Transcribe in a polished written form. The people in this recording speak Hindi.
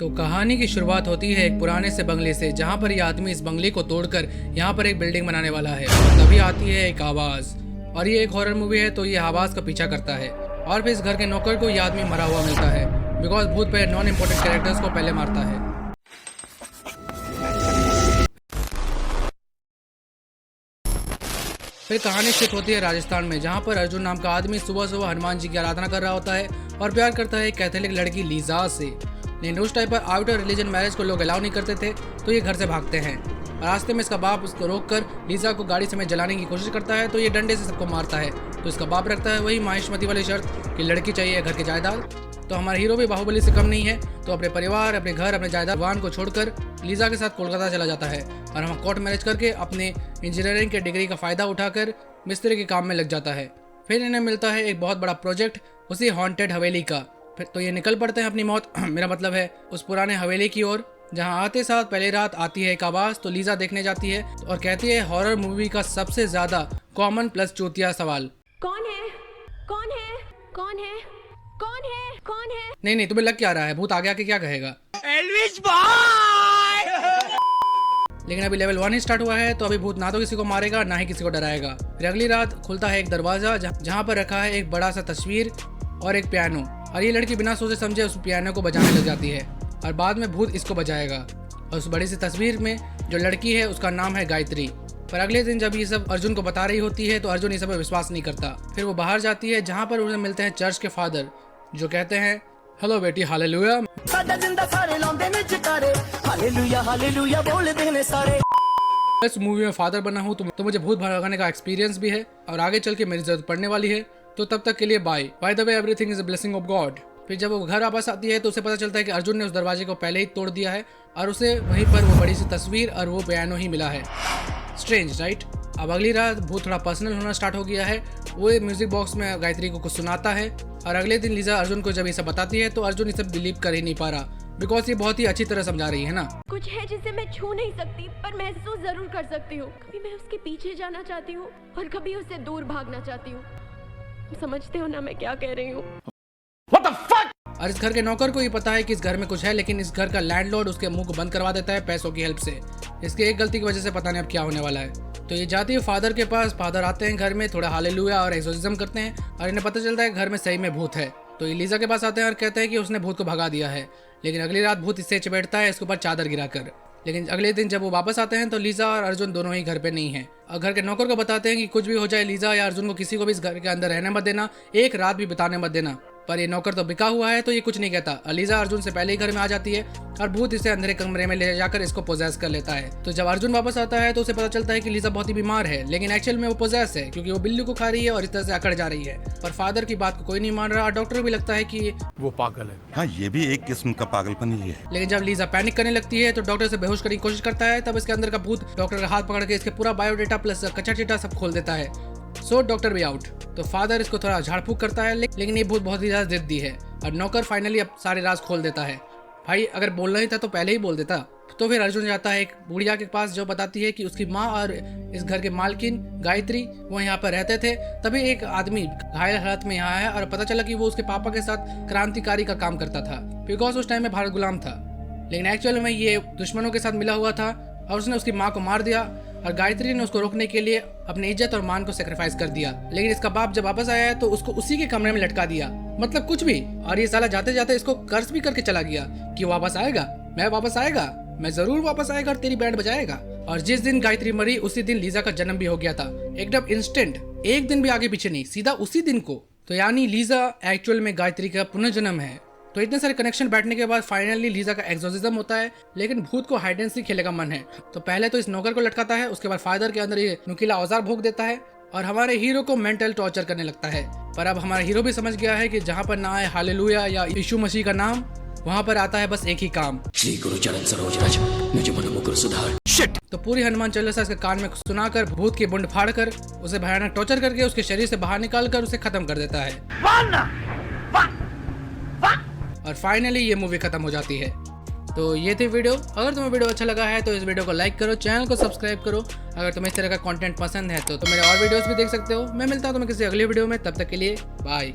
तो कहानी की शुरुआत होती है एक पुराने से बंगले से, जहाँ पर यह आदमी इस बंगले को तोड़कर यहाँ पर एक बिल्डिंग बनाने वाला है। तभी आती है एक आवाज़, और ये एक हॉरर मूवी है तो ये आवाज़ का पीछा करता है। और फिर इस घर के नौकर को यह आदमी मरा हुआ मिलता है, बिकॉज भूत पे नॉन इम्पोर्टेंट कैरेक्टर्स को पहले मारता है। फिर कहानी शिफ्ट होती है राजस्थान में, जहाँ पर अर्जुन नाम का आदमी सुबह सुबह हनुमान जी की आराधना कर रहा होता है और प्यार करता है एक कैथोलिक लड़की लीजा से। लेकिन उस टाइम पर आउटर रिलीजन मैरिज को लोग अलाउ नहीं करते थे, तो ये घर से भागते हैं। और रास्ते में इसका बाप उसको रोककर लीजा को गाड़ी समेत जलाने की कोशिश करता है, तो ये डंडे से सबको मारता है। तो इसका बाप रखता है वही माहिष्मती वाली शर्त कि लड़की चाहिए घर की जायदाद। तो हमारा हीरो भी बाहुबली से कम नहीं है, तो अपने परिवार, अपने घर, अपने जायदाद को छोड़कर लीजा के साथ कोलकाता चला जाता है और हम कोर्ट मैरिज करके अपने इंजीनियरिंग के डिग्री का फ़ायदा उठाकर मिस्त्री के काम में लग जाता है। फिर इन्हें मिलता है एक बहुत बड़ा प्रोजेक्ट उसी हॉन्टेड हवेली का। फिर तो ये निकल पड़ते हैं अपनी मौत मेरा मतलब है उस पुराने हवेली की ओर, जहाँ आते साथ पहले रात आती है एक आवाज़। तो लीजा देखने जाती है और कहती है हॉरर मूवी का सबसे ज़्यादा कॉमन प्लस चूतिया सवाल, कौन है कौन है कौन है कौन है कौन है। नहीं तुम्हें लग क्या रहा है भूत आगे आके क्या कहेगा, एल्विस भाई। लेकिन अभी लेवल 1 ही स्टार्ट हुआ है, तो अभी भूत ना तो किसी को मारेगा ना ही किसी को डराएगा। फिर अगली रात खुलता है एक दरवाजा, जहाँ पर रखा है एक बड़ा सा तस्वीर और एक पियानो, और ये लड़की बिना सोचे समझे उस पियानो को बजाने लग जाती है और बाद में भूत इसको बजाएगा। और उस बड़ी सी तस्वीर में जो लड़की है उसका नाम है गायत्री। पर अगले दिन जब ये सब अर्जुन को बता रही होती है तो अर्जुन इस सब पर विश्वास नहीं करता। फिर वो बाहर जाती है, जहाँ पर उन्हें मिलते हैं चर्च के फादर, जो कहते हैं हेलो बेटी हालेलुया। इस मूवी में फादर बना हूँ तो मुझे भूत भगाने का एक्सपीरियंस भी है और आगे चल के मेरी जरूरत पड़ने वाली है, तो तब तक के लिए by the way everything is a blessing of God. फिर जब वो घर वापस आती है तो उसे पता चलता है कि अर्जुन ने उस दरवाजे को पहले ही तोड़ दिया है और उसे वहीं पर वो बड़ी सी तस्वीर और वो पियानो ही मिला है। Strange right. अब अगली रात भूत थोड़ा पर्सनल होना स्टार्ट हो गया है। वो म्यूजिक बॉक्स में गायत्री को कुछ सुनाता है और अगले दिन लीजा अर्जुन को जब ये सब बताती है तो अर्जुन ये सब बिलीव कर ही नहीं पा रहा, बिकॉज ये बहुत ही अच्छी तरह समझा रही है ना। कुछ है जिसे मैं छू नहीं सकती पर महसूस जरूर कर सकती हूँ। कभी मैं उसके पीछे जाना चाहती हूँ और कभी उससे दूर भागना चाहती हूँ। समझते हो ना मैं क्या कह रही हूँ। What the fuck? और इस घर के नौकर को ये पता है कि इस घर में कुछ है, लेकिन इस घर का लैंडलॉर्ड उसके मुंह को बंद करवा देता है पैसों की हेल्प से। इसकी एक गलती की वजह से पता नहीं अब क्या होने वाला है। तो ये जाती है फादर के पास। फादर आते हैं घर में, थोड़ा हालेलुया और एक्सोर्सिज्म करते हैं और इन्हें पता चलता है घर में सही में भूत है। तो ये लीजा के पास आते हैं और कहते हैं कि उसने भूत को भगा दिया है। लेकिन अगली रात भूत इससे चपेटता है इसके ऊपर चादर गिराकर। लेकिन अगले दिन जब वो वापस आते हैं तो लीजा और अर्जुन दोनों ही घर पे नहीं है। और घर के नौकर को बताते हैं कि कुछ भी हो जाए लीजा या अर्जुन को किसी को भी इस घर के अंदर रहने मत देना, एक रात भी बिताने मत देना। पर ये नौकर तो बिका हुआ है तो ये कुछ नहीं कहता। लीजा अर्जुन से पहले ही घर में आ जाती है और भूत इसे अंधेरे कमरे में ले जाकर इसको पोजेस कर लेता है। तो जब अर्जुन वापस आता है तो उसे पता चलता है कि लीजा बहुत ही बीमार है, लेकिन एक्चुअल में वो पोजेस है क्योंकि वो बिल्ली को खा रही है और इस तरह से अकड़ जा रही है। पर फादर की बात को कोई नहीं मान रहा और डॉक्टर भी लगता है कि वो पागल है। हाँ, ये भी एक किस्म का पागलपन ही है। लेकिन जब लीजा पैनिक करने लगती है तो डॉक्टर से बेहोश करने की कोशिश करता है। तब इसके अंदर का भूत डॉक्टर का हाथ पकड़ के इसके पूरा बायोडेटा प्लस कच्चा चिट्टा सब खोल देता है। सो डॉक्टर भी आउट। तो फादर इसको थोड़ा झाड़ फूक करता है, लेकिन ये भूत बहुत ही ज्यादा जिद्दी है और नौकर फाइनली अब सारे राज खोल देता है। भाई अगर बोलना ही था तो पहले ही बोल देता। तो फिर अर्जुन जाता है एक बुढ़िया के पास जो बताती है कि उसकी माँ और इस घर के मालकिन गायत्री वो यहाँ पर रहते थे। तभी एक आदमी घायल हालत में यहाँ है और पता चला कि वो उसके पापा के साथ क्रांतिकारी का काम करता था, बिकॉज उस टाइम में भारत गुलाम था। लेकिन एक्चुअल में ये दुश्मनों के साथ मिला हुआ था और उसने उसकी माँ को मार दिया और गायत्री ने उसको रोकने के लिए अपनी इज्जत और मान को सेक्रीफाइस कर दिया। लेकिन इसका बाप जब वापस आया है तो उसको उसी के कमरे में लटका दिया, मतलब कुछ भी। और ये साला जाते जाते इसको कर्ज भी करके चला गया कि वापस आएगा, मैं जरूर वापस आएगा और तेरी बैंड बजाएगा। और जिस दिन गायत्री मरी उसी दिन लीजा का जन्म भी हो गया था, एकदम इंस्टेंट, एक दिन भी आगे पीछे नहीं, सीधा उसी दिन को। तो यानी लीजा एक्चुअल में गायत्री का पुनर्जन्म है। तो इतने सारे कनेक्शन बैठने के बाद फाइनली लीजा का एक्सोर्सिज्म होता है। लेकिन भूत को हाइड एंड सीक खेलने का मन है, तो पहले तो इस नौकर को लटकाता है, उसके बाद फादर के अंदर ये नुकीला औजार भोग देता है और हमारे हीरो को मेंटल टॉर्चर करने लगता है। पर अब हमारा हीरो भी समझ गया है कि जहाँ पर ना आए हालेलुया या यीशु मसीह का नाम, वहाँ पर आता है बस एक ही काम, श्री गुरु चरण सरोज रज निज मन मुकुर सुधार। शिट। तो पूरी हनुमान चालीसा इसके कान में सुनाकर भूत की बुंड फाड़ कर उसे भयानक टॉर्चर करके उसके शरीर से बाहर निकाल कर उसे खत्म कर देता है और फाइनली ये मूवी खत्म हो जाती है। तो ये थी वीडियो। अगर तुम्हें वीडियो अच्छा लगा है तो इस वीडियो को लाइक करो, चैनल को सब्सक्राइब करो। अगर तुम्हें इस तरह का कंटेंट पसंद है तो मेरे और वीडियोस भी देख सकते हो। मैं मिलता हूँ तुम्हें किसी अगली वीडियो में, तब तक के लिए बाय।